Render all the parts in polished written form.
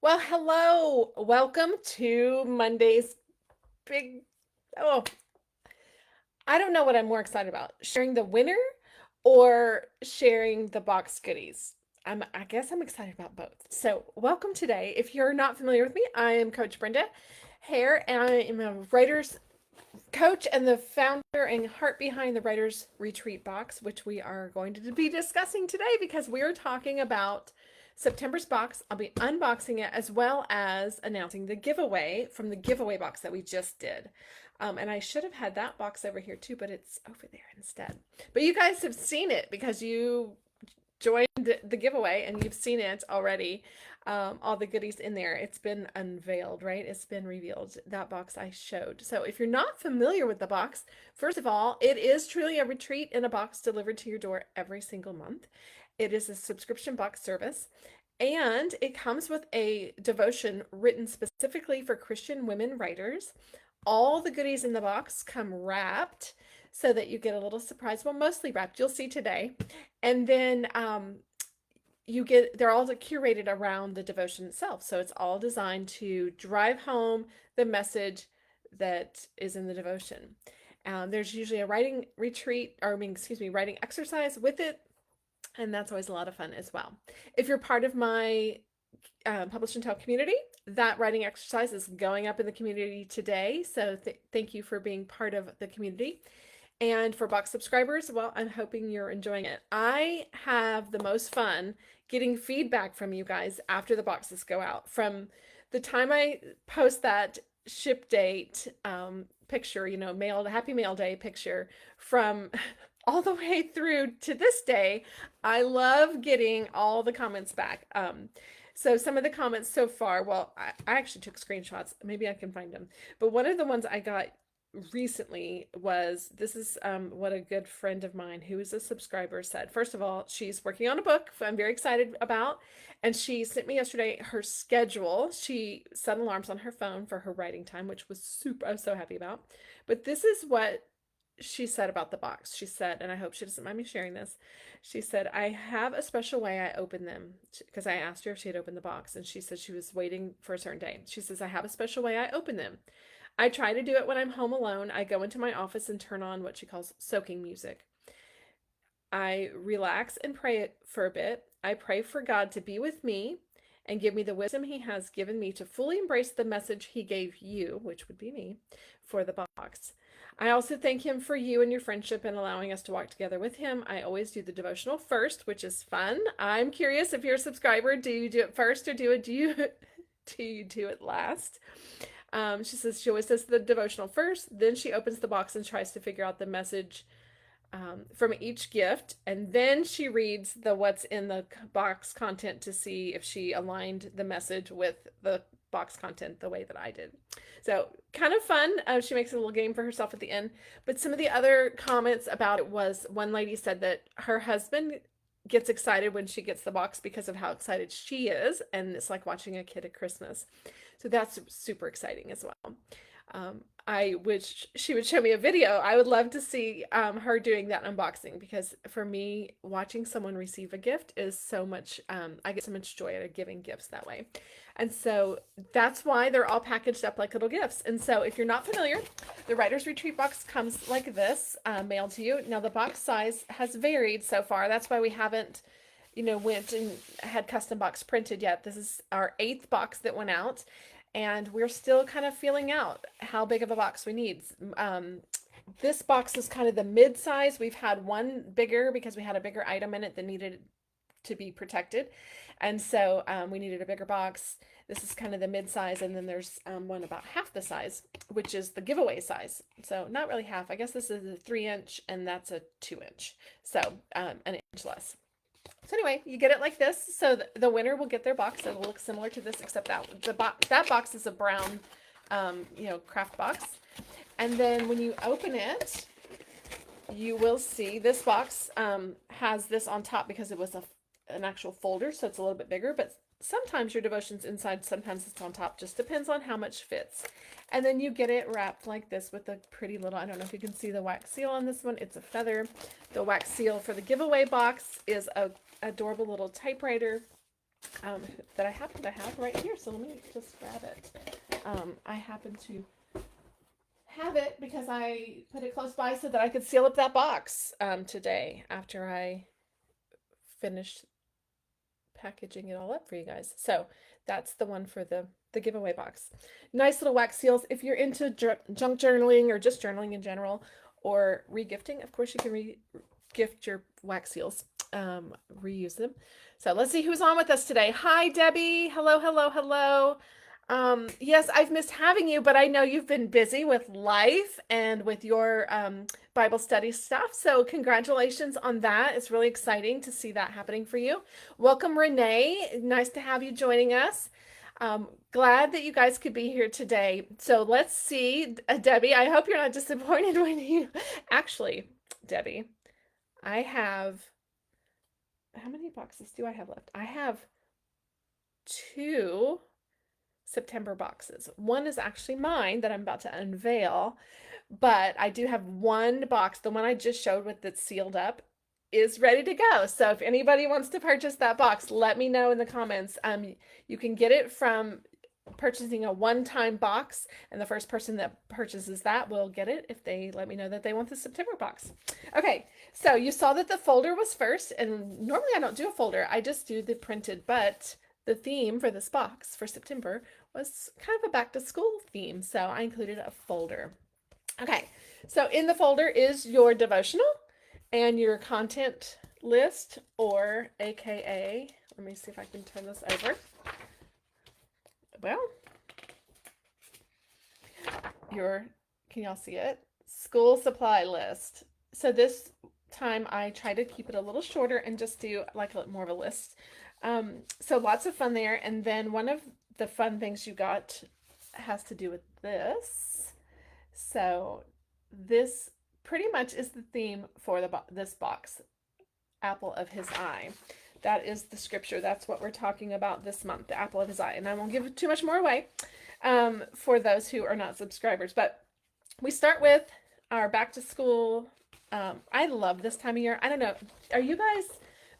Well, hello. Welcome to Monday's big. Oh, I don't know what I'm more excited about, sharing the winner or sharing the box goodies. I guess I'm excited about both. So, welcome today. If you're not familiar with me, I am Coach Brenda Hare, and I am a writer's coach and the founder and heart behind the Writers Retreat box, which we are going to be discussing today because we are talking about September's box. I'll be unboxing it as well as announcing the giveaway from the giveaway box that we just did. And I should have had that box over here too, but it's over there instead. But you guys have seen it because you joined the giveaway and you've seen it already. All the goodies in there. It's been unveiled, right? It's been revealed. That box I showed. So if you're not familiar with the box, first of all, it is truly a retreat in a box delivered to your door every single month. It is a subscription box service. And it comes with a devotion written specifically for Christian women writers. All the goodies in the box come wrapped so that you get a little surprise. Well, mostly wrapped. You'll see today. And then they're all curated around the devotion itself. So it's all designed to drive home the message that is in the devotion. There's usually a writing retreat, or I mean, excuse me, writing exercise with it. And that's always a lot of fun as well. If you're part of my Publish and Tell community, that writing exercise is going up in the community today. So thank you for being part of the community. And for box subscribers, well, I'm hoping you're enjoying it. I have the most fun getting feedback from you guys after the boxes go out. From the time I post that ship date picture, Happy Mail Day picture, from all the way through to this day, I love getting all the comments back. So some of the comments so far, well, I actually took screenshots. Maybe I can find them. But one of the ones I got recently was this is what a good friend of mine who is a subscriber said. First of all, she's working on a book I'm very excited about, and she sent me yesterday her schedule. She set alarms on her phone for her writing time, which was super, I was so happy about. But this is what she said about the box. She said, and I hope she doesn't mind me sharing this. She said, I have a special way I open them, because I asked her if she had opened the box, and she said she was waiting for a certain day. She says, I have a special way I open them. I try to do it when I'm home alone. I go into my office and turn on what she calls soaking music. I relax and pray for a bit. I pray for God to be with me and give me the wisdom he has given me to fully embrace the message he gave you, which would be me, for the box. I also thank him for you and your friendship and allowing us to walk together with him. I always do the devotional first, which is fun. I'm curious, if you're a subscriber, do you do it first or do you do it last? She says she always does the devotional first, then she opens the box and tries to figure out the message from each gift, and then she reads the what's in the box content to see if she aligned the message with the box content the way that I did. So kind of fun. She makes a little game for herself at the end. But some of the other comments about it was, one lady said that her husband gets excited when she gets the box because of how excited she is, and it's like watching a kid at Christmas. So that's super exciting as well. I wish she would show me a video. I would love to see her doing that unboxing, because for me, watching someone receive a gift is so much, I get so much joy out of giving gifts that way. And so that's why they're all packaged up like little gifts. And so if you're not familiar, the Writer's Retreat box comes like this, mailed to you. Now the box size has varied so far. That's why we haven't, went and had custom box printed yet. This is our 8th box that went out, and we're still kind of feeling out how big of a box we need. This box is kind of the mid size. We've had one bigger because we had a bigger item in it that needed to be protected, and so we needed a bigger box. This is kind of the mid size, and then there's one about half the size, which is the giveaway size. So not really half. I guess this is a 3-inch, and that's a 2-inch. So an inch less. So anyway, you get it like this. So the winner will get their box. It'll look similar to this, except that that box is a brown, craft box. And then when you open it, you will see this box has this on top because it was an actual folder, so it's a little bit bigger. But sometimes your devotion's inside, sometimes it's on top. Just depends on how much fits. And then you get it wrapped like this with a pretty little, I don't know if you can see the wax seal on this one. It's a feather. The wax seal for the giveaway box is a adorable little typewriter. that I happen to have right here. So let me just grab it. I happen to have it because I put it close by so that I could seal up that box today after I finished packaging it all up for you guys. So that's the one for the giveaway box. Nice little wax seals. If you're into junk journaling or just journaling in general or regifting, of course you can gift your wax seals, reuse them. So let's see who's on with us today. Hi, Debbie. Hello, hello, hello. Yes, I've missed having you, but I know you've been busy with life and with your Bible study stuff. So congratulations on that. It's really exciting to see that happening for you. Welcome, Renee. Nice to have you joining us. Glad that you guys could be here today. So let's see, Debbie, I hope you're not disappointed when you actually, Debbie, I have, how many boxes do I have left? I have 2 September boxes. One is actually mine that I'm about to unveil, but I do have one box, the one I just showed with it sealed up, is ready to go. So if anybody wants to purchase that box, let me know in the comments. You can get it from purchasing a one-time box, and the first person that purchases that will get it if they let me know that they want the September box. Okay, so you saw that the folder was first, and normally I don't do a folder, I just do the printed, but the theme for this box for September was kind of a back to school theme, so I included a folder. Okay, so in the folder is your devotional and your content list, or AKA, let me see if I can turn this over. Well, can y'all see it? School supply list. So this time I try to keep it a little shorter and just do like more of a list. So lots of fun there. And then one of the fun things you got has to do with this. So this pretty much is the theme for this box, apple of his eye. That is the scripture. That's what we're talking about this month, the apple of his eye. And I won't give too much more away for those who are not subscribers. But we start with our back to school. I love this time of year. I don't know. Are you guys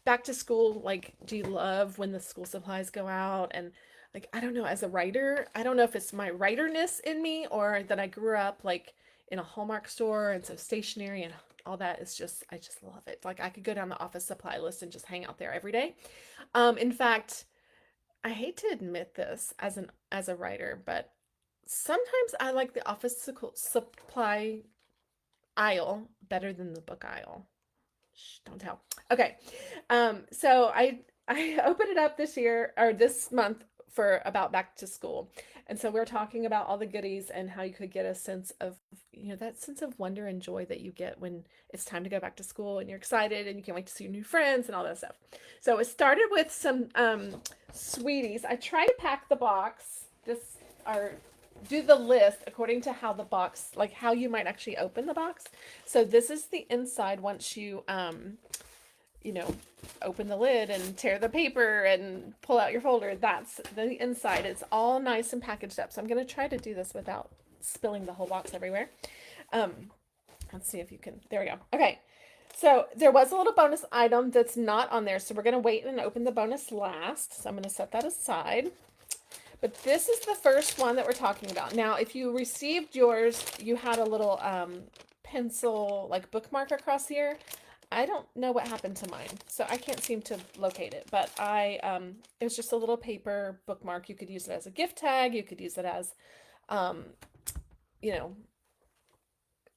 back to school? Like, do you love when the school supplies go out? And like, I don't know, as a writer, I don't know if it's my writerness in me or that I grew up like in a Hallmark store, and so stationery and all that is just, I just love it. Like I could go down the office supply list and just hang out there every day. In fact, I hate to admit this as a writer, but sometimes I like the office supply aisle better than the book aisle. Shh, don't tell. Okay. So I opened it up this year or this month for about back to school. And so we're talking about all the goodies and how you could get a sense of, that sense of wonder and joy that you get when it's time to go back to school and you're excited and you can't wait to see your new friends and all that stuff. So it started with some sweeties. I try to pack the box, do the list according to how the box, like how you might actually open the box. So this is the inside once you open the lid and tear the paper and pull out your folder. That's the inside. It's all nice and packaged up. So I'm going to try to do this without spilling the whole box everywhere. Let's see if you can. There we go. Okay. So there was a little bonus item that's not on there. So we're going to wait and open the bonus last. So I'm going to set that aside. But this is the first one that we're talking about. Now, if you received yours, you had a little pencil like bookmark across here. I don't know what happened to mine, so I can't seem to locate it, but it was just a little paper bookmark. You could use it as a gift tag. You could use it as,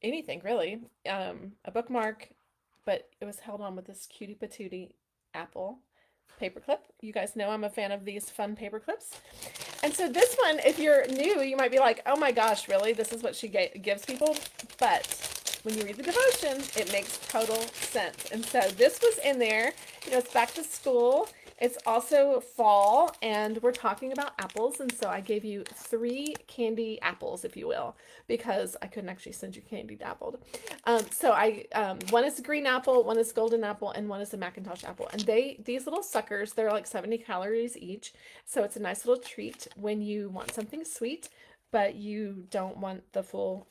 anything really, a bookmark, but it was held on with this cutie patootie apple paperclip. You guys know I'm a fan of these fun paper clips. And so this one, if you're new, you might be like, oh my gosh, really? This is what she gives people? But when you read the devotion, it makes total sense. And so this was in there. It's back to school. It's also fall, and we're talking about apples. And so I gave you 3 candy apples, if you will, because I couldn't actually send you candied apple. So one is a green apple, one is golden apple, and one is a Macintosh apple. And these little suckers, they're like 70 calories each. So it's a nice little treat when you want something sweet, but you don't want the full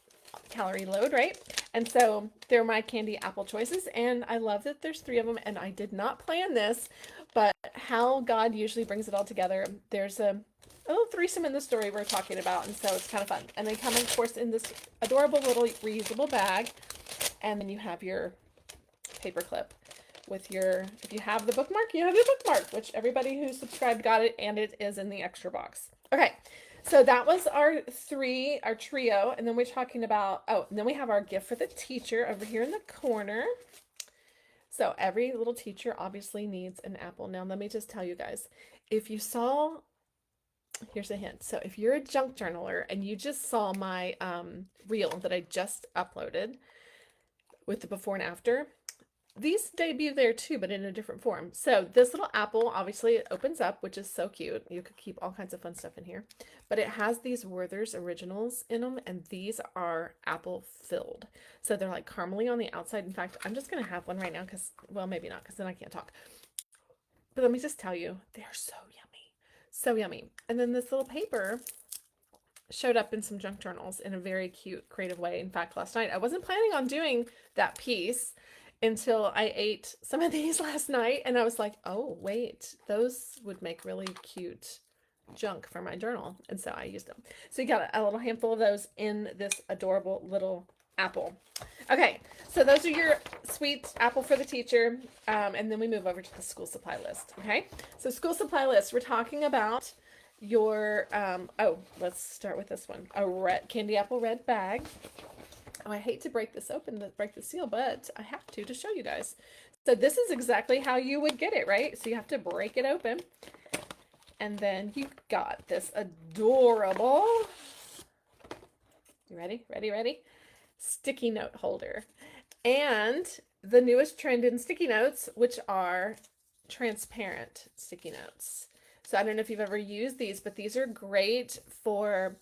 calorie load, right? And so they're my candy apple choices, and I love that there's 3 of them, and I did not plan this, but how God usually brings it all together. There's a little threesome in the story we're talking about, and so it's kind of fun. And they come, of course, in this adorable little reusable bag, and then you have your paper clip with your, if you have the bookmark, you have your bookmark, which everybody who subscribed got it, and it is in the extra box. Okay, so that was our trio, and then we're talking about, and then we have our gift for the teacher over here in the corner. So every little teacher obviously needs an apple. Now, let me just tell you guys, if you saw, here's a hint. So if you're a junk journaler and you just saw my reel that I just uploaded with the before and after, these debut there too, but in a different form. So this little apple, obviously it opens up, which is so cute. You could keep all kinds of fun stuff in here, but it has these Werther's Originals in them, and these are apple filled. So they're like caramely on the outside. In fact, I'm just going to have one right now because, well, maybe not, because then I can't talk. But let me just tell you, they're so yummy. So yummy. And then this little paper showed up in some junk journals in a very cute, creative way. In fact, last night, I wasn't planning on doing that piece until I ate some of these last night, and I was like, oh, wait, those would make really cute junk for my journal, and so I used them. So you got a little handful of those in this adorable little apple. Okay, so those are your sweet apple for the teacher, and then we move over to the school supply list. Okay, so school supply list, we're talking about your, let's start with this one, a red candy apple red bag. Oh, I hate to break this open, to break the seal, but I have to show you guys. So this is exactly how you would get it, right? So you have to break it open. And then you got this adorable, you ready? Ready? Sticky note holder. And the newest trend in sticky notes, which are transparent sticky notes. So I don't know if you've ever used these, but these are great for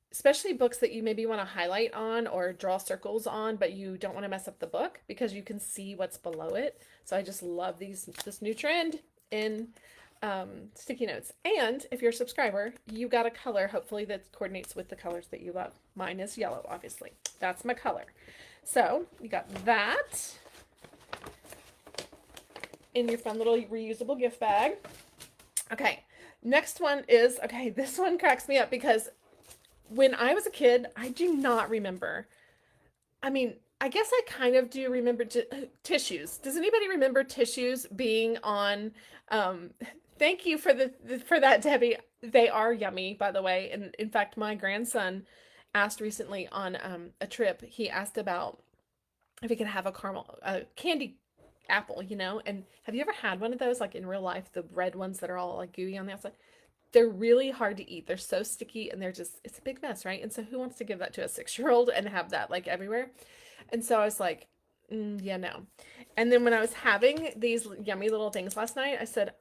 especially books that you maybe want to highlight on or draw circles on, but you don't want to mess up the book because you can see what's below it. So I just love this new trend in sticky notes. And if you're a subscriber, you got a color, hopefully, that coordinates with the colors that you love. Mine is yellow, obviously. That's my color. So you got that in your fun little reusable gift bag. Okay, next one is, okay, this one cracks me up because when I was a kid, I do not remember. I mean, I guess I kind of do remember tissues. Does anybody remember tissues being on? Thank you for for that, Debbie. They are yummy, by the way. And in fact, my grandson asked recently on a trip. He asked about if he could have a candy apple, you know. And have you ever had one of those, like in real life, the red ones that are all like gooey on the outside? They're really hard to eat. They're so sticky and it's a big mess, right? And so who wants to give that to a 6-year-old and have that like everywhere? And so I was like, yeah, no. And then when I was having these yummy little things last night, I said,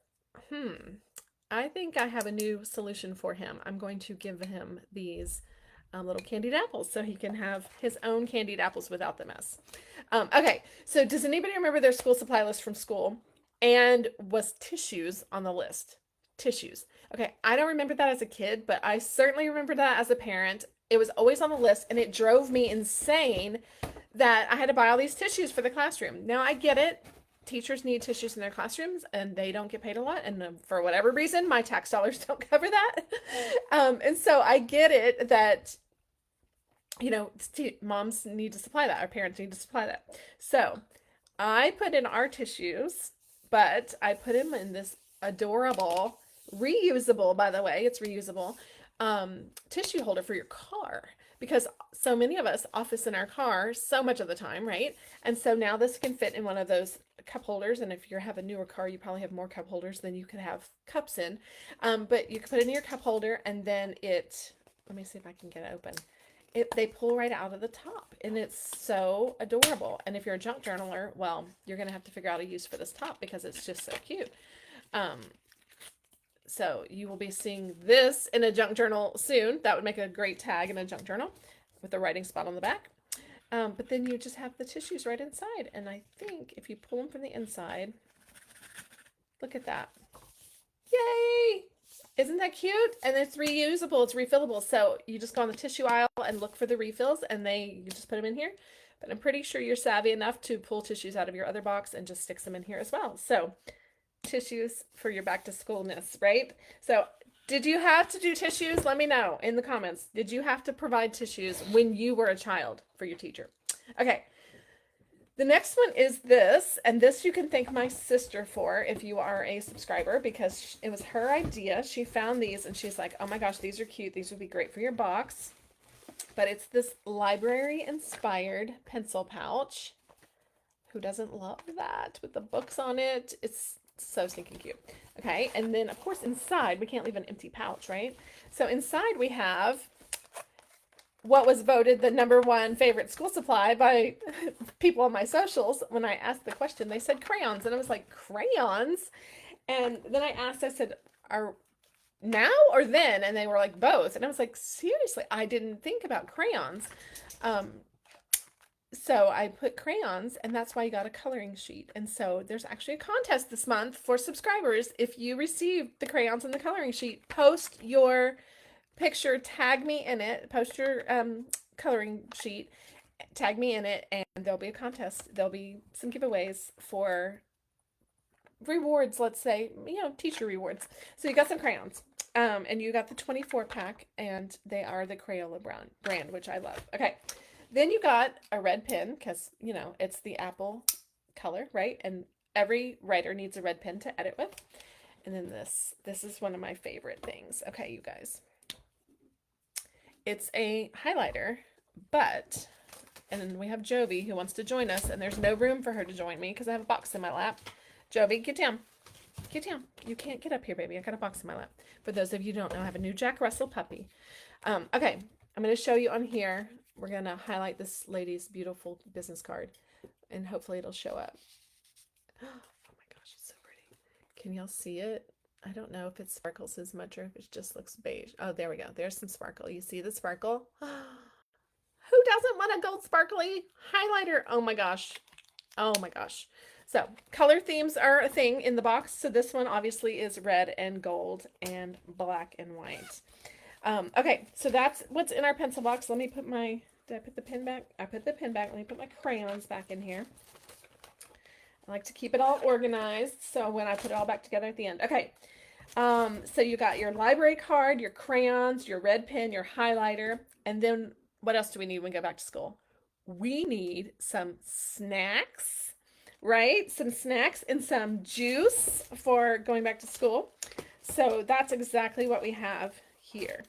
I think I have a new solution for him. I'm going to give him these little candied apples so he can have his own candied apples without the mess. Okay, so does anybody remember their school supply list from school? And was tissues on the list? Tissues. Okay, I don't remember that as a kid, but I certainly remember that as a parent. It was always on the list, and it drove me insane that I had to buy all these tissues for the classroom. Now, I get it. Teachers need tissues in their classrooms, and they don't get paid a lot, and for whatever reason, my tax dollars don't cover that. And so I get it that, you know, moms need to supply that, our parents need to supply that. So I put in our tissues, but I put them in this adorable, reusable, by the way, it's reusable, tissue holder for your car, because so many of us office in our car so much of the time, right? And so now this can fit in one of those cup holders, and if you have a newer car, you probably have more cup holders than you could have cups in, but you can put it in your cup holder, and then let me see if I can get it open. They pull right out of the top, and it's so adorable. And if you're a junk journaler, well, you're gonna have to figure out a use for this top because it's just so cute. So you will be seeing this in a junk journal soon. That would make a great tag in a junk journal with a writing spot on the back. But then you just have the tissues right inside. And I think if you pull them from the inside, look at that. Yay! Isn't that cute? And it's reusable, it's refillable. So you just go on the tissue aisle and look for the refills, and you just put them in here. But I'm pretty sure you're savvy enough to pull tissues out of your other box and just stick them in here as well. So tissues for your back to schoolness, right? So did you have to do tissues? Let me know in the comments. Did you have to provide tissues when you were a child for your teacher? Okay. The next one is this, and this you can thank my sister for if you are a subscriber, because it was her idea. She found these and she's like, oh my gosh, these are cute. These would be great for your box. But it's this library inspired pencil pouch. Who doesn't love that with the books on it? It's so stinking cute. Okay, and then of course inside, we can't leave an empty pouch, right? So inside we have what was voted the #1 favorite school supply by people on my socials. When I asked the question, they said crayons. And I was like, crayons? And then I asked, I said, are now or then? And they were like, both. And I was like, seriously, I didn't think about crayons. So I put crayons, and that's why I got a coloring sheet. And so there's actually a contest this month for subscribers. If you receive the crayons and the coloring sheet, post your picture, tag me in it, post your coloring sheet, tag me in it, and there'll be a contest. There'll be some giveaways for rewards, let's say, teacher rewards. So you got some crayons, and you got the 24 pack, and they are the Crayola brand, which I love. Okay, then you got a red pen, because it's the apple color, right? And every writer needs a red pen to edit with. And then this is one of my favorite things. Okay, you guys. It's a highlighter, and then we have Jovi who wants to join us, and there's no room for her to join me because I have a box in my lap. Jovi, get down. Get down. You can't get up here, baby. I got a box in my lap. For those of you who don't know, I have a new Jack Russell puppy. Okay, I'm going to show you on here. We're going to highlight this lady's beautiful business card, and hopefully it'll show up. Oh my gosh, it's so pretty. Can y'all see it? I don't know if it sparkles as much or if it just looks beige. Oh, there we go. There's some sparkle. You see the sparkle? Who doesn't want a gold sparkly highlighter? Oh my gosh. Oh my gosh. So color themes are a thing in the box. So this one obviously is red and gold and black and white. Okay, so that's what's in our pencil box. Let me put did I put the pen back? I put the pen back. Let me put my crayons back in here. I like to keep it all organized, so when I put it all back together at the end. Okay, so you got your library card, your crayons, your red pen, your highlighter, and then what else do we need when we go back to school? We need some snacks, right? Some snacks and some juice for going back to school. So that's exactly what we have here.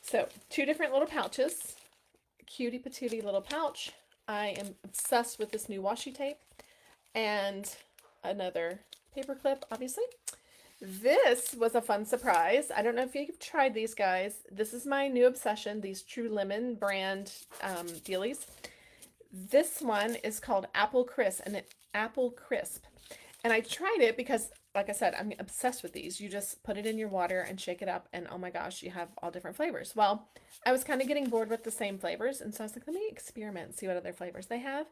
So 2 different little pouches, cutie patootie little pouch. I am obsessed with this new washi tape. And another paper clip, obviously. This was a fun surprise. I don't know if you've tried these, guys. This is my new obsession, these True Lemon brand dealies. This one is called Apple Crisp, and Apple Crisp. And I tried it because, like I said, I'm obsessed with these. You just put it in your water and shake it up, and oh my gosh, you have all different flavors. Well, I was kind of getting bored with the same flavors, and so I was like, let me experiment and see what other flavors they have.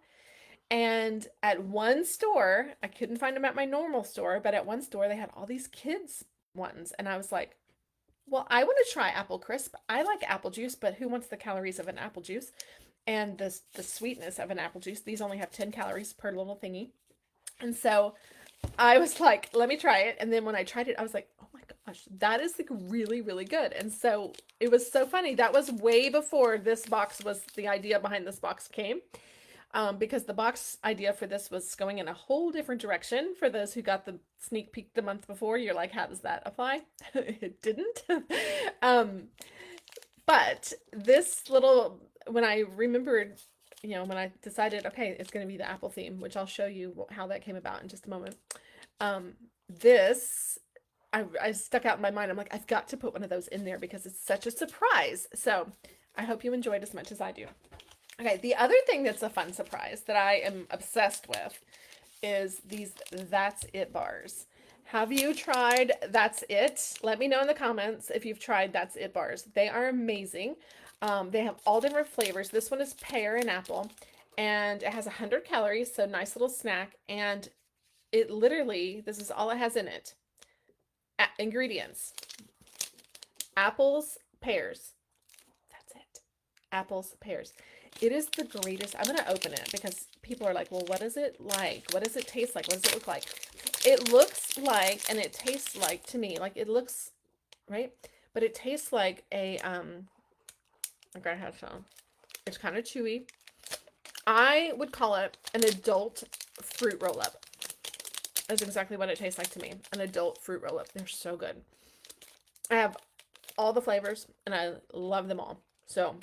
And at one store, I couldn't find them at my normal store, but at one store they had all these kids ones. And I was like, well, I want to try Apple Crisp. I like apple juice, but who wants the calories of an apple juice and the sweetness of an apple juice? These only have 10 calories per little thingy. And so I was like, let me try it. And then when I tried it, I was like, oh my gosh, that is like really, really good. And so it was so funny. That was way before this box the idea behind this box came. Because the box idea for this was going in a whole different direction. For those who got the sneak peek the month before, you're like, how does that apply? It didn't. But this little, when I remembered, when I decided, okay, it's going to be the apple theme, which I'll show you how that came about in just a moment. This, I stuck out in my mind. I'm like, I've got to put one of those in there because it's such a surprise. So I hope you enjoyed as much as I do. Okay, the other thing that's a fun surprise that I am obsessed with is these That's It bars. Have you tried That's It? Let me know in the comments if you've tried That's It bars. They are amazing. They have all different flavors. This one is pear and apple, and it has 100 calories, so nice little snack. And it literally, this is all it has in it. Ingredients: apples, pears. That's it. Apples, pears. It is the greatest. I'm going to open it because people are like, well, what is it like? What does it taste like? What does it look like? it looks like, and it tastes like, to me, like it looks, right? But it tastes like a, I gotta have some. It's kind of chewy. I would call it an adult fruit roll-up. That's exactly what it tastes like to me. An adult fruit roll-up. They're so good. I have all the flavors, and I love them all. So,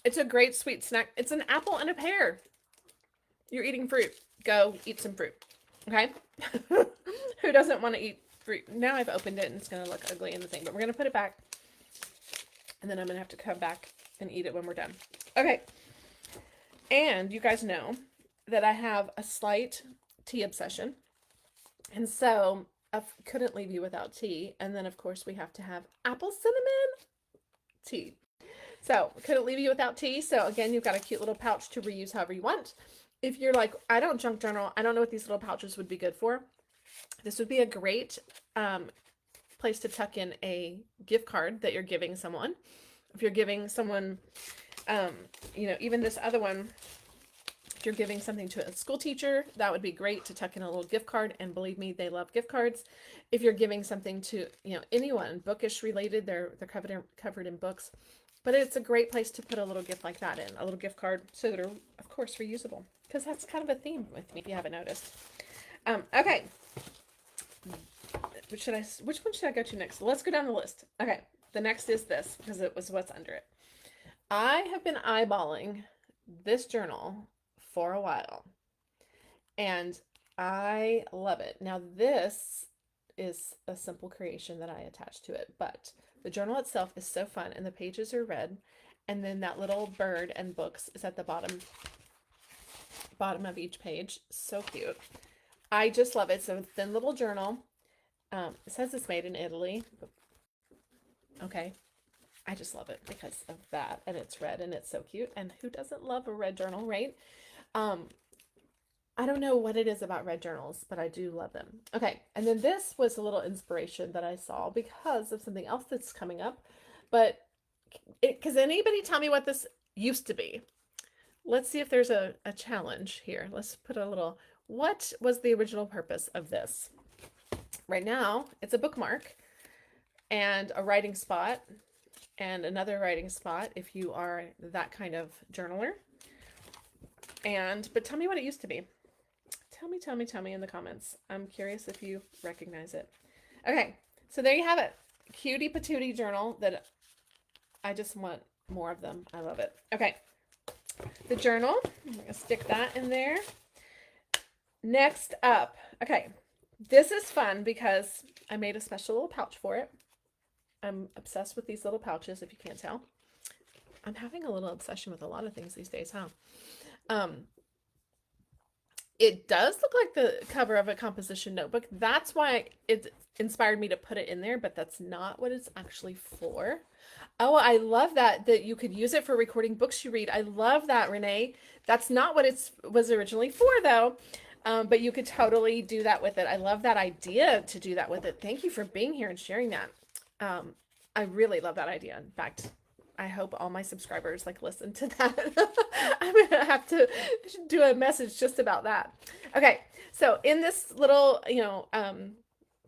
it's a great sweet snack. It's an apple and a pear. You're eating fruit. Go eat some fruit. Okay? Who doesn't want to eat fruit? Now I've opened it, and it's going to look ugly in the thing, but we're going to put it back. And then I'm going to have to come back and eat it when we're done. Okay. And you guys know that I have a slight tea obsession. And so I couldn't leave you without tea. And then, of course, we have to have apple cinnamon tea. So couldn't leave you without tea. So again, you've got a cute little pouch to reuse however you want. If you're like, I don't junk journal, I don't know what these little pouches would be good for. This would be a great place to tuck in a gift card that you're giving someone. If you're giving someone, you know, even this other one, if you're giving something to a school teacher, that would be great to tuck in a little gift card. And believe me, they love gift cards. If you're giving something to, you know, anyone bookish related, they're covered in books. But it's a great place to put a little gift like that in, a little gift card, so that are, of course, reusable. Because that's kind of a theme with me, if you haven't noticed. Okay. Which one should I go to next? Let's go down the list. Okay. The next is this, because it was what's under it. I have been eyeballing this journal for a while. And I love it. Now, this is a simple creation that I attached to it, but the journal itself is so fun, and the pages are red, and then that little bird and books is at the bottom of each page. So cute. I just love it. It's a thin little journal. It says it's made in Italy. Okay. I just love it because of that, and it's red, and it's so cute. And who doesn't love a red journal, right? I don't know what it is about red journals, but I do love them. Okay, and then this was a little inspiration that I saw because of something else that's coming up. But can anybody tell me what this used to be? Let's see if there's a challenge here. Let's put a little, what was the original purpose of this? Right now, it's a bookmark and a writing spot and another writing spot if you are that kind of journaler. But tell me what it used to be. Tell me in the comments. I'm curious if you recognize it. Okay, so there you have it. Cutie patootie journal that I just want more of them. I love it. Okay, the journal, I'm gonna stick that in there. Next up, okay, this is fun because I made a special little pouch for it. I'm obsessed with these little pouches, if you can't tell. I'm having a little obsession with a lot of things these days, huh? It does look like the cover of a composition notebook. That's why it inspired me to put it in there, but that's not what it's actually for. Oh, I love that you could use it for recording books you read. I love that, Renee. That's not what it was originally for, though. But you could totally do that with it. I love that idea to do that with it. Thank you for being here and sharing that. I really love that idea. In fact, I hope all my subscribers listen to that. I'm gonna have to do a message just about that. Okay, so in this little,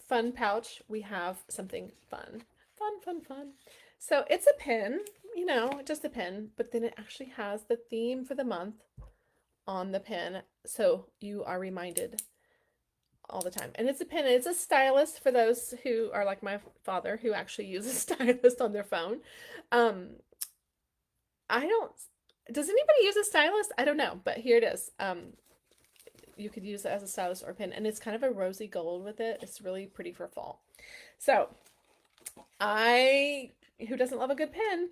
fun pouch, we have something fun. So it's a pin, just a pin, but then it actually has the theme for the month on the pin, so you are reminded all the time. And it's a pin. It's a stylus for those who are like my father, who actually uses a stylus on their phone. Does anybody use a stylus? I don't know, but here it is. You could use it as a stylus or a pin, and it's kind of a rosy gold with it. It's really pretty for fall. So who doesn't love a good pin?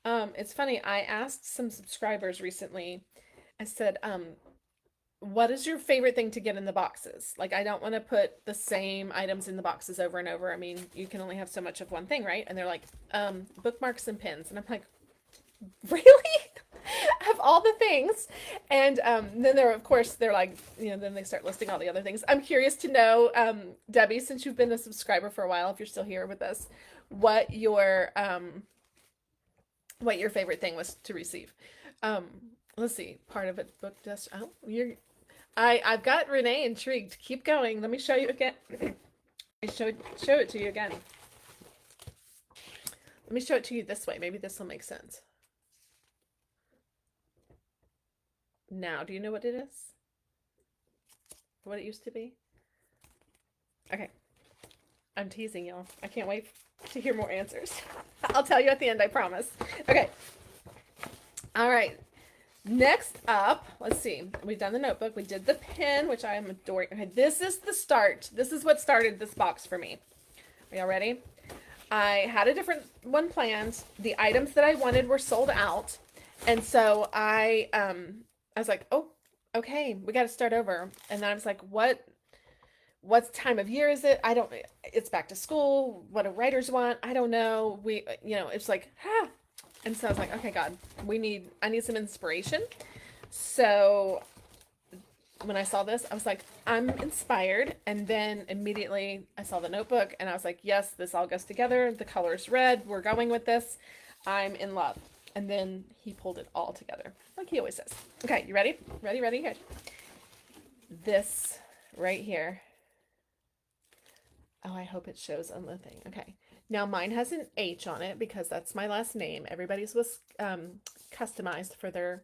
It's funny. I asked some subscribers recently, I said, what is your favorite thing to get in the boxes? I don't want to put the same items in the boxes over and over. I mean, you can only have so much of one thing, right? And they're like, bookmarks and pins. And I'm like, really? Of all the things. And then they're like, then they start listing all the other things. I'm curious to know, Debbie, since you've been a subscriber for a while, if you're still here with us, what your favorite thing was to receive. Let's see, part of it, book dust. Oh, I've got Renee intrigued. Keep going. Let me show you again. Let me show it to you again. Let me show it to you this way. Maybe this will make sense. Now, do you know what it is? What it used to be? Okay. I'm teasing y'all. I can't wait to hear more answers. I'll tell you at the end, I promise. Okay. All right. Next up, let's see. We've done the notebook. We did the pen, which I am adoring. Okay, this is the start. This is what started this box for me. Are y'all ready? I had a different one planned. The items that I wanted were sold out. And so I was like, oh, okay, we got to start over. And then I was like, what time of year is it? I don't, it's back to school. What do writers want? I don't know. It's like, And so I was like, okay, God, I need some inspiration. So when I saw this, I was like, I'm inspired. And then immediately I saw the notebook and I was like, yes, this all goes together. The color's red. We're going with this. I'm in love. And then he pulled it all together, like he always says. Okay, you ready? Ready? Good. This right here. Oh, I hope it shows on the thing. Okay. Now mine has an H on it because that's my last name. Everybody's was customized for their,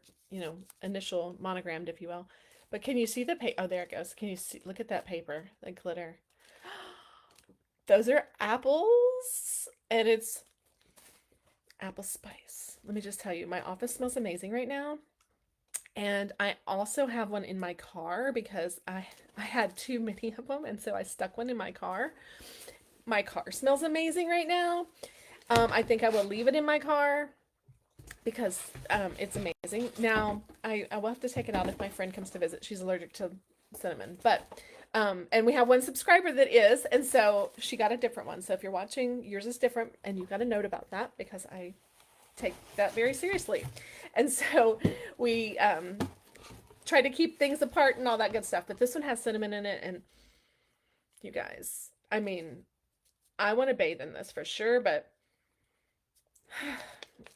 initial monogrammed, if you will. But can you see the paper? Oh, there it goes. Can you see? Look at that paper, the glitter. Those are apples, and it's apple spice. Let me just tell you, my office smells amazing right now. And I also have one in my car because I had too many of them, and so I stuck one in my car. My car smells amazing right now. I think I will leave it in my car because it's amazing. Now, I will have to take it out if my friend comes to visit. She's allergic to cinnamon. But, and we have one subscriber that is, and so she got a different one. So if you're watching, yours is different, and you've got a note about that because I take that very seriously. And so we try to keep things apart and all that good stuff. But this one has cinnamon in it, and you guys, I mean, I want to bathe in this for sure, but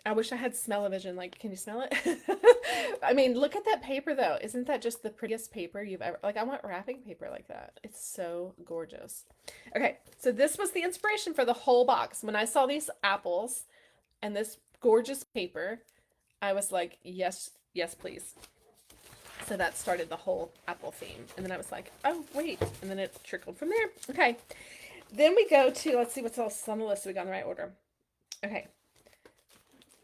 I wish I had smell-o-vision. Like, can you smell it? I mean, look at that paper though. Isn't that just the prettiest paper you've ever, like, I want wrapping paper like that. It's so gorgeous. Okay, so this was the inspiration for the whole box. When I saw these apples and this gorgeous paper, I was like, yes, yes, please. So that started the whole apple theme. And then I was like, oh, wait. And then it trickled from there. Okay. Then we go to, let's see what's else on the list so we got in the right order. Okay.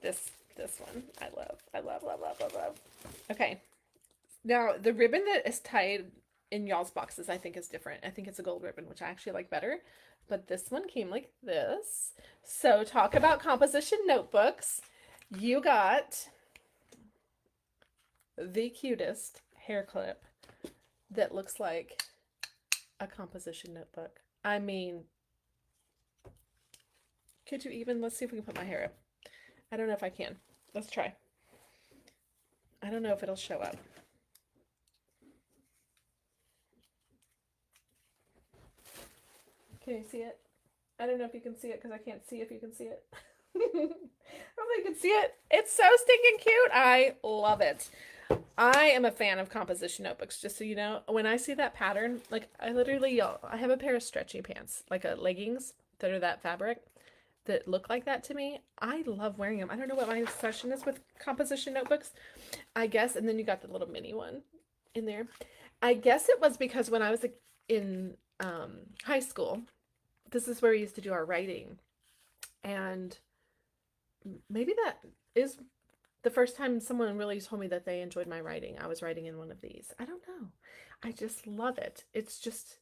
This one I love. Okay. Now the ribbon that is tied in y'all's boxes I think is different. I think it's a gold ribbon, which I actually like better. But this one came like this. So talk about composition notebooks. You got the cutest hair clip that looks like a composition notebook. I mean, could you even, let's see if we can put my hair up. I don't know if I can. Let's try. I don't know if it'll show up. Can you see it? I don't know if you can see it because I can't see if you can see it. Hopefully you can see it. It's so stinking cute. I love it. I am a fan of composition notebooks, just so you know. When I see that pattern, like I have a pair of stretchy pants, like leggings that are that fabric that look like that to me. I love wearing them. I don't know what my obsession is with composition notebooks, I guess. And then you got the little mini one in there. I guess it was because when I was in high school, this is where we used to do our writing. And maybe that is the first time someone really told me that they enjoyed my writing. I was writing in one of these. I don't know. I just love it. It's just,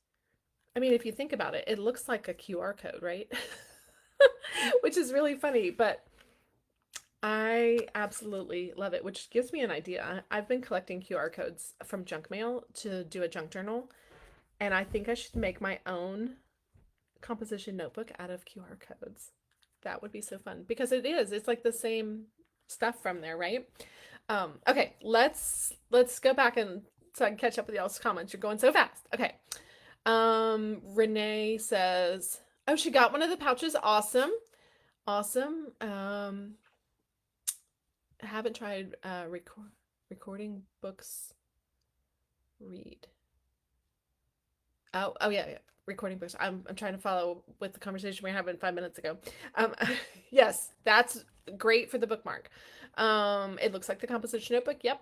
I mean, if you think about it, it looks like a QR code, right? Which is really funny, but I absolutely love it, which gives me an idea. I've been collecting QR codes from junk mail to do a junk journal, and I think I should make my own composition notebook out of QR codes. That would be so fun because it's like the same stuff from there, right? Okay, let's go back and so I can catch up with y'all's comments. You're going so fast. Okay. Renee says, oh, she got one of the pouches. Awesome. Awesome. I haven't tried recording books read. Oh yeah, yeah. Recording books. I'm trying to follow with the conversation we were having 5 minutes ago. Um, yes, that's great for the bookmark. It looks like the composition notebook. Yep,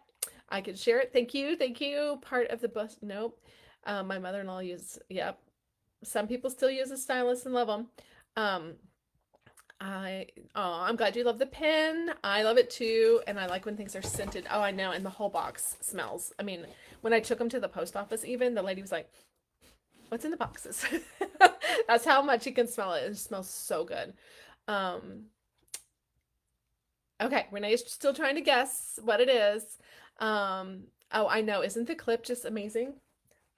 I can share it. Thank you, thank you. Part of the bus. Nope. My mother-in-law uses. Yep. Some people still use a stylus and love them. Um, I oh, I'm glad you love the pen. I love it too, and I like when things are scented. Oh, I know, and the whole box smells. I mean, when I took them to the post office, even the lady was like, "What's in the boxes?" That's how much you can smell it. It smells so good. Um, okay, Renee's still trying to guess what it is. Oh, I know. Isn't the clip just amazing?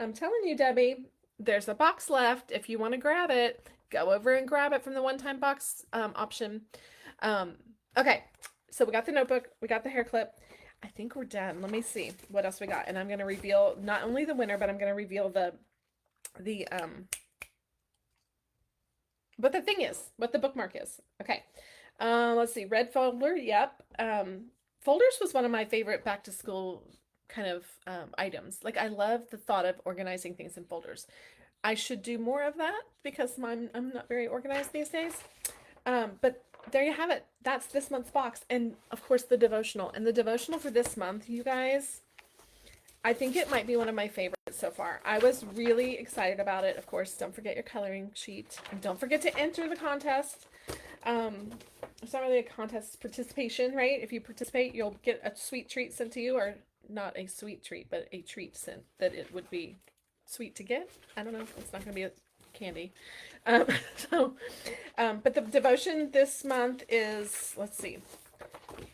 I'm telling you, Debbie, there's a box left. If you want to grab it, go over and grab it from the one-time box option. Um, okay, so we got the notebook, we got the hair clip. I think we're done. Let me see what else we got. And I'm going to reveal not only the winner, but I'm going to reveal the what the thing is, what the bookmark is. Okay. Let's see. Red folder. Yep. Folders was one of my favorite back to school kind of items. Like I love the thought of organizing things in folders. I should do more of that because I'm not very organized these days. But there you have it. That's this month's box. And of course the devotional. And the devotional for this month, you guys, I think it might be one of my favorites so far. I was really excited about it. Of course, don't forget your coloring sheet. And don't forget to enter the contest. It's not really a contest participation, right? If you participate, you'll get a sweet treat sent to you, or not a sweet treat, but a treat sent that it would be sweet to get. I don't know. It's not going to be a candy. Um, so, but the devotion this month is, let's see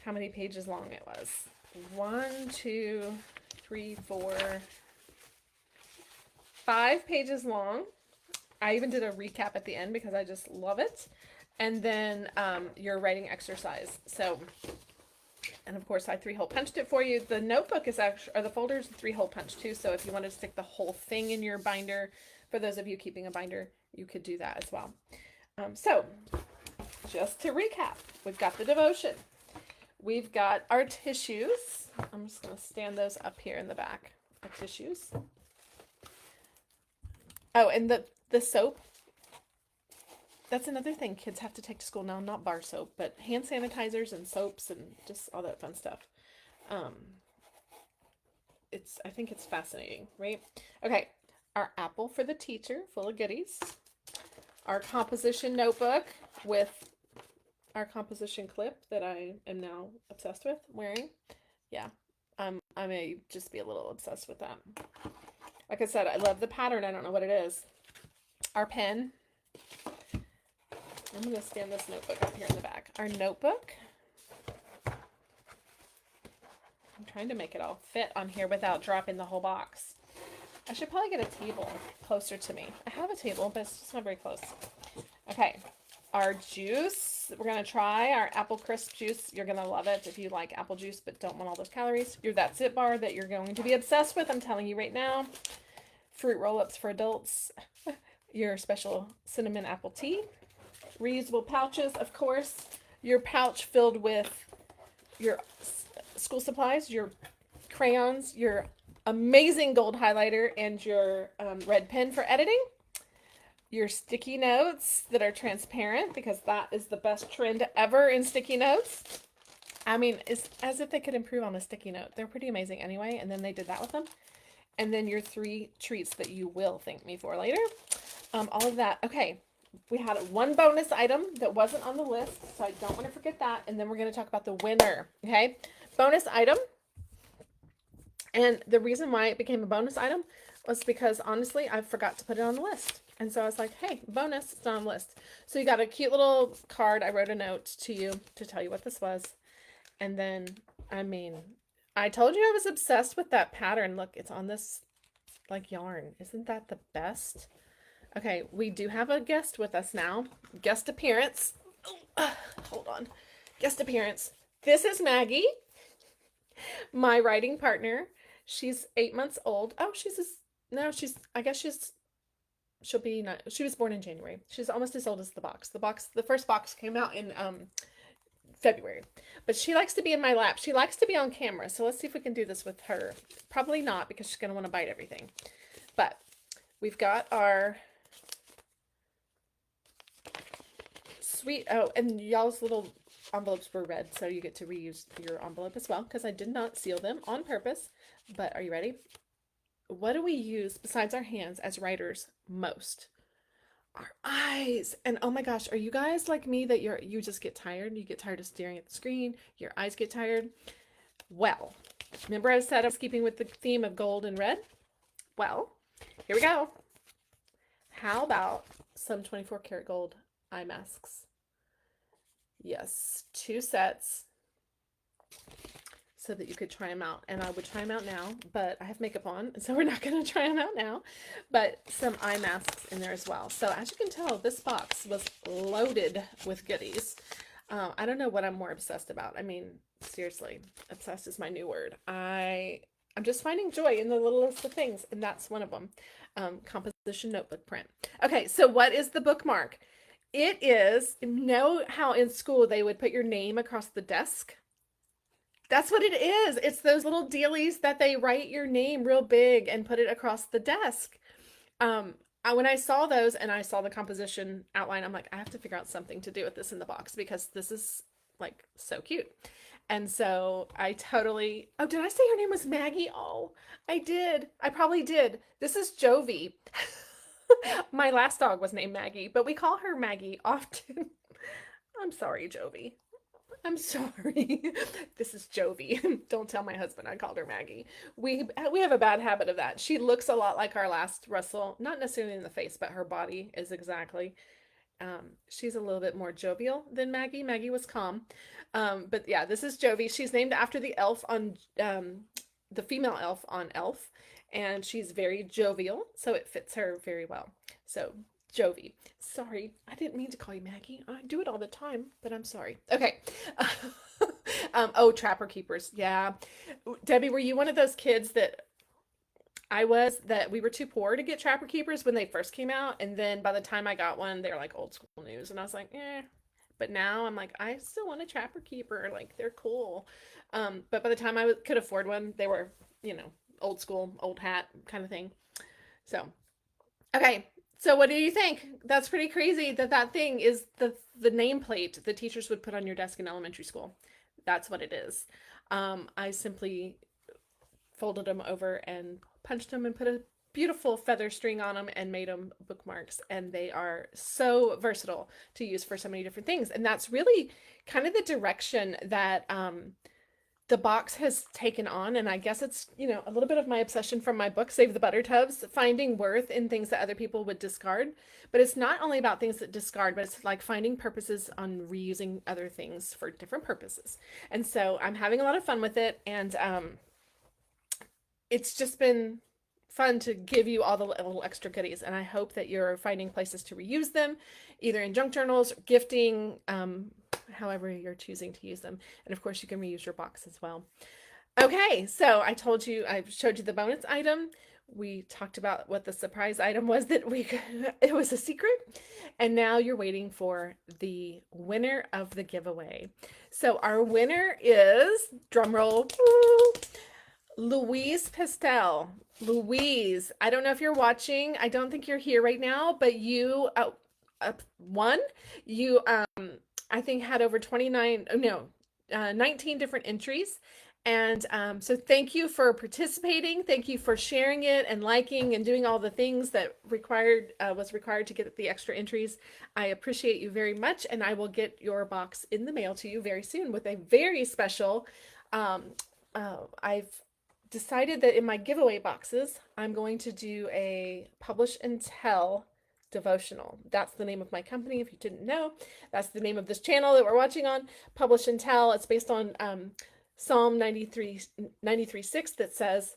how many pages long it was. 1, 2, 3, 4, 5 pages long. I even did a recap at the end because I just love it. And then your writing exercise. So, and of course I 3-hole punched it for you. The notebook is actually, or the folder is 3-hole punch too. So if you want to stick the whole thing in your binder, for those of you keeping a binder, you could do that as well. So just to recap, we've got the devotion. We've got our tissues. I'm just going to stand those up here in the back. Our tissues. Oh, and the soap. That's another thing kids have to take to school now, not bar soap, but hand sanitizers and soaps and just all that fun stuff. I think it's fascinating, right? Okay, our apple for the teacher, full of goodies. Our composition notebook with our composition clip that I am now obsessed with wearing. Yeah, I may just be a little obsessed with that. Like I said, I love the pattern. I don't know what it is. Our pen. I'm going to stand this notebook up here in the back. Our notebook. I'm trying to make it all fit on here without dropping the whole box. I should probably get a table closer to me. I have a table, but it's just not very close. Okay. Our juice. We're going to try our apple crisp juice. You're going to love it if you like apple juice but don't want all those calories. Your That's It bar that you're going to be obsessed with. I'm telling you right now. Fruit roll-ups for adults. Your special cinnamon apple tea. Reusable pouches, of course. Your pouch filled with your school supplies, your crayons, your amazing gold highlighter, and your red pen for editing. Your sticky notes that are transparent, because that is the best trend ever in sticky notes. I mean, it's as if they could improve on a sticky note. They're pretty amazing anyway, and then they did that with them. And then your 3 treats that you will thank me for later. All of that. Okay. We had one bonus item that wasn't on the list, so I don't want to forget that. And then we're going to talk about the winner. Okay. Bonus item. And the reason why it became a bonus item was because, honestly, I forgot to put it on the list. And so I was like, hey, bonus, it's not on the list. So you got a cute little card. I wrote a note to you to tell you what this was. And then, I mean, I told you I was obsessed with that pattern. Look, it's on this, like, yarn. Isn't that the best? Okay, we do have a guest with us now. Guest appearance. Hold on. Guest appearance. This is Maggie, my writing partner. She's 8 months old. Oh, I guess she'll be, she was born in January. She's almost as old as the box. The first box came out in February. But she likes to be in my lap. She likes to be on camera. So let's see if we can do this with her. Probably not because she's going to want to bite everything. But we've got our sweet, oh, and y'all's little envelopes were red, so you get to reuse your envelope as well because I did not seal them on purpose. But are you ready? What do we use besides our hands as writers most? Our eyes. And oh my gosh, are you guys like me that you just get tired? You get tired of staring at the screen, your eyes get tired. Well, remember I said I was keeping with the theme of gold and red? Well, here we go. How about some 24 karat gold eye masks? Yes, 2 sets so that you could try them out. And I would try them out now, but I have makeup on, so we're not going to try them out now. But some eye masks in there as well. So as you can tell, this box was loaded with goodies. I don't know what I'm more obsessed about. I mean, seriously, obsessed is my new word. I'm just finding joy in the littlest of things, and that's one of them. Composition notebook print. Okay, so what is the bookmark? It is, you know how in school they would put your name across the desk? That's what it is. It's those little dealies that they write your name real big and put it across the desk. When I saw those and I saw the composition outline, I'm like, I have to figure out something to do with this in the box because this is like so cute. And so I totally, oh, did I say her name was Maggie? Oh, I did. I probably did. This is Jovi. My last dog was named Maggie, but we call her Maggie often. I'm sorry, Jovi. I'm sorry. This is Jovi. Don't tell my husband I called her Maggie. We have a bad habit of that. She looks a lot like our last Russell, not necessarily in the face, but her body is exactly. She's a little bit more jovial than Maggie. Maggie was calm. But yeah, this is Jovi. She's named after the elf on the female elf on Elf, and she's very jovial, so it fits her very well. So Jovi. Sorry, I didn't mean to call you Maggie. I do it all the time, but I'm sorry. Okay. Oh, Trapper Keepers. Yeah. Debbie, were you one of those kids that I was, that we were too poor to get Trapper Keepers when they first came out? And then by the time I got one, they were like old school news. And I was like, eh. But now I'm like, I still want a Trapper Keeper. Like, they're cool. But by the time I could afford one, they were, old school, old hat kind of thing. So, okay. So what do you think? That's pretty crazy that thing is the nameplate the teachers would put on your desk in elementary school. That's what it is. I simply folded them over and punched them and put a beautiful feather string on them and made them bookmarks. And they are so versatile to use for so many different things. And that's really kind of the direction that the box has taken on. And I guess it's, a little bit of my obsession from my book, Save the Buttertubs, finding worth in things that other people would discard. But it's not only about things that discard, but it's like finding purposes on reusing other things for different purposes. And so I'm having a lot of fun with it. And it's just been fun to give you all the little extra goodies. And I hope that you're finding places to reuse them, either in junk journals, gifting, however you're choosing to use them. And of course, you can reuse your box as well. Okay, so I showed you the bonus item. We talked about what the surprise item was it was a secret. And now you're waiting for the winner of the giveaway. So our winner is, drumroll, Louise Pastel. Louise, I don't know if you're watching. I don't think you're here right now, but you won. You I think had over 19 different entries. And so thank you for participating. Thank you for sharing it and liking and doing all the things that was required to get the extra entries. I appreciate you very much. And I will get your box in the mail to you very soon with a very special, I've decided that in my giveaway boxes, I'm going to do a Publish and Tell devotional. That's the name of my company, if you didn't know. That's the name of this channel that we're watching on, Publish and Tell. It's based on Psalm 93:6 that says,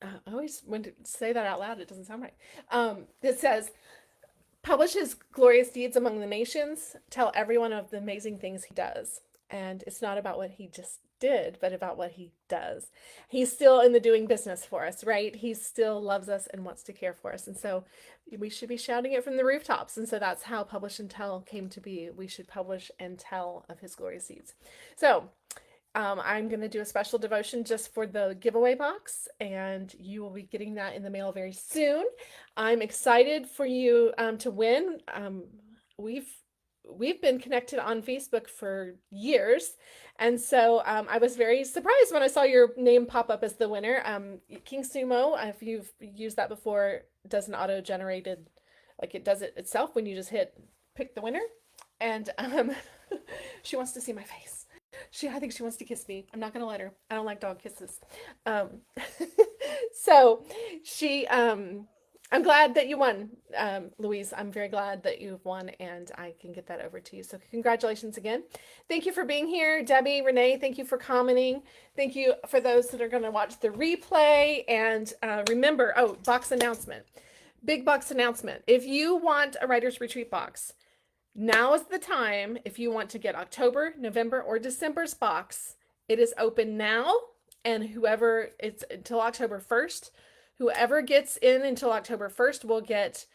I always want to say that out loud, it doesn't sound right. It says, publish his glorious deeds among the nations, tell everyone of the amazing things he does. And it's not about what he just did, but about what he does. He's still in the doing business for us, right? He still loves us and wants to care for us. And so we should be shouting it from the rooftops. And so that's how Publish and Tell came to be. We should publish and tell of his glorious deeds. So I'm going to do a special devotion just for the giveaway box, and you will be getting that in the mail very soon. I'm excited for you to win. We've been connected on Facebook for years, and so I was very surprised when I saw your name pop up as the winner. King Sumo, if you've used that before, does an auto-generated, like it does it itself when you just hit pick the winner, and she wants to see my face. I think she wants to kiss me. I'm not gonna let her. I don't like dog kisses. Um, so I'm glad that you won, Louise. I'm very glad that you've won, and I can get that over to you. So congratulations again. Thank you for being here, Debbie, Renee. Thank you for commenting. Thank you for those that are going to watch the replay. And remember, box announcement, big box announcement. If you want a writer's retreat box, now is the time. If you want to get October, November, or December's box, it is open now. And it's until October 1st. Whoever gets in until October 1st will get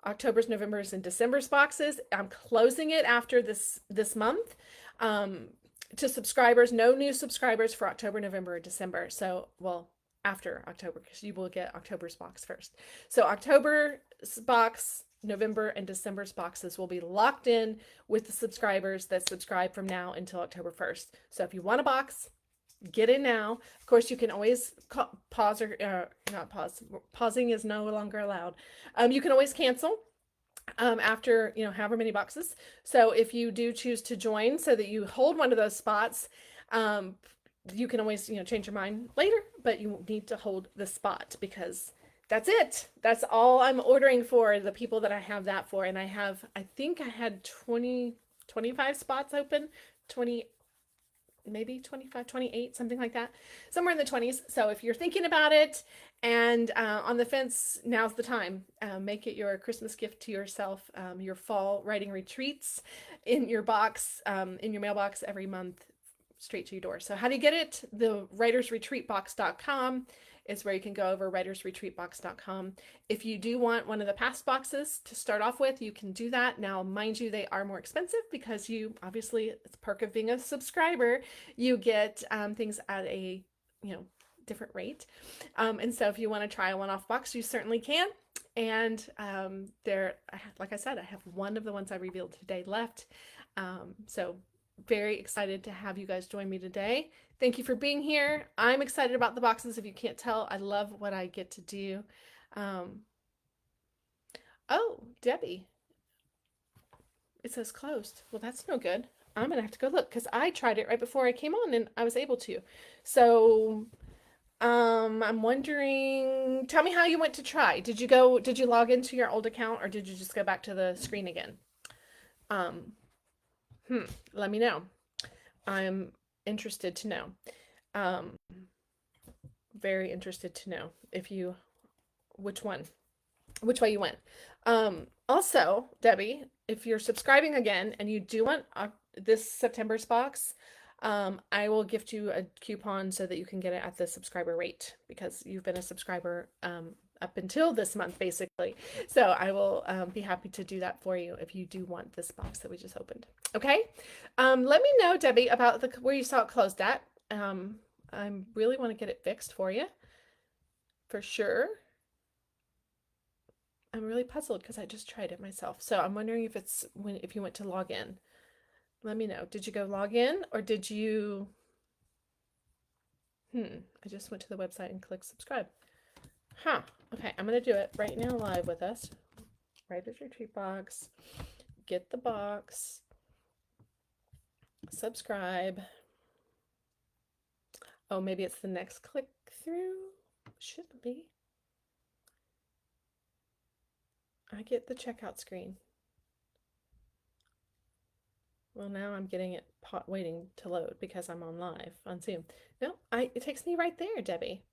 October's, November's, and December's boxes. I'm closing it after this month to subscribers. No new subscribers for October, November, or December. So, well, after October, because you will get October's box first. So October's box, November, and December's boxes will be locked in with the subscribers that subscribe from now until October 1st. So if you want a box, get in now. Of course, you can always pause or not pause. Pausing is no longer allowed. You can always cancel after however many boxes. So if you do choose to join so that you hold one of those spots, you can always change your mind later, but you need to hold the spot because that's it. That's all I'm ordering for the people that I have that for. And I think I had 25 spots open, 20, maybe 25, 28, something like that, somewhere in the 20s. So if you're thinking about it and on the fence, now's the time. Make it your Christmas gift to yourself, your fall writing retreats in your box, in your mailbox every month, straight to your door. So how do you get it? The writersretreatbox.com is where you can go over, writersretreatbox.com. If you do want one of the past boxes to start off with, you can do that. Now, mind you, they are more expensive because obviously, it's a perk of being a subscriber. You get things at a, different rate. And so if you want to try a one-off box, you certainly can. And like I said, I have one of the ones I revealed today left. So very excited to have you guys join me today. Thank you for being here. I'm excited about the boxes. If you can't tell, I love what I get to do. Oh, Debbie, it says closed. Well, that's no good. I'm gonna have to go look because I tried it right before I came on and I was able to. So I'm wondering, tell me how you went to try. Did you log into your old account or did you just go back to the screen again? Let me know. I'm interested to know. Very interested to know which way you went. Also, Debbie, if you're subscribing again and you do want this September's box, I will gift you a coupon so that you can get it at the subscriber rate because you've been a subscriber up until this month, basically. So I will be happy to do that for you if you do want this box that we just opened. Okay. Let me know, Debbie, about where you saw it closed at. I really want to get it fixed for you, for sure. I'm really puzzled because I just tried it myself. So I'm wondering if you went to log in. Let me know. Did you go log in or did you? I just went to the website and clicked subscribe. Okay, I'm going to do it right now live with us. Writer's Retreat box. Get the box. Subscribe. Oh, maybe it's the next click through. Shouldn't be. I get the checkout screen. Well, now I'm getting it waiting to load because I'm on live on Zoom. No, it takes me right there, Debbie.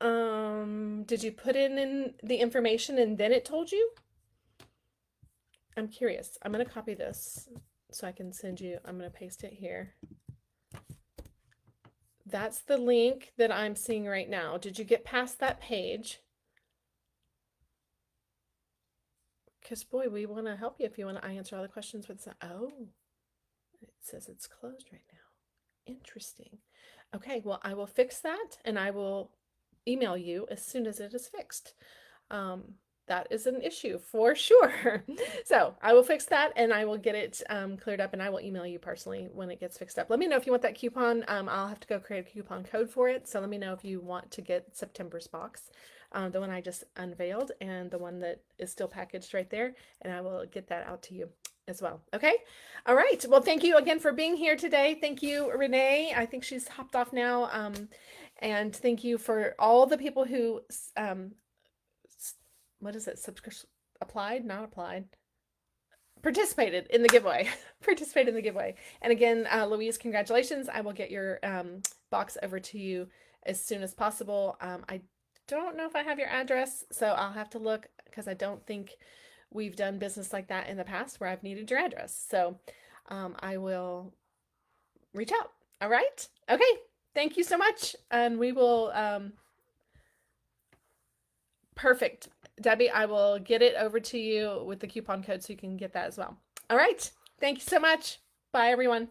Did you put in the information and then it told you? I'm curious. I'm going to copy this so I can send you, I'm going to paste it here. That's the link that I'm seeing right now. Did you get past that page? Because boy, we want to help you if you want to answer all the questions with some, oh, it says it's closed right now. Interesting. Okay, well, I will fix that and I will email you as soon as it is fixed. That is an issue for sure. So I will fix that and I will get it cleared up and I will email you personally when it gets fixed up. Let me know if you want that coupon. I'll have to go create a coupon code for it. So let me know if you want to get September's box, the one I just unveiled and the one that is still packaged right there. And I will get that out to you as well. Okay. All right. Well, thank you again for being here today. Thank you, Renee. I think she's hopped off now. And thank you for all the people who what is it? Applied, not applied. Participated in the giveaway. Participated in the giveaway. And again, Louise, congratulations. I will get your box over to you as soon as possible. I don't know if I have your address, so I'll have to look because I don't think we've done business like that in the past where I've needed your address. So I will reach out. All right. Okay. Thank you so much. And we will, perfect. Debbie, I will get it over to you with the coupon code so you can get that as well. All right. Thank you so much. Bye, everyone.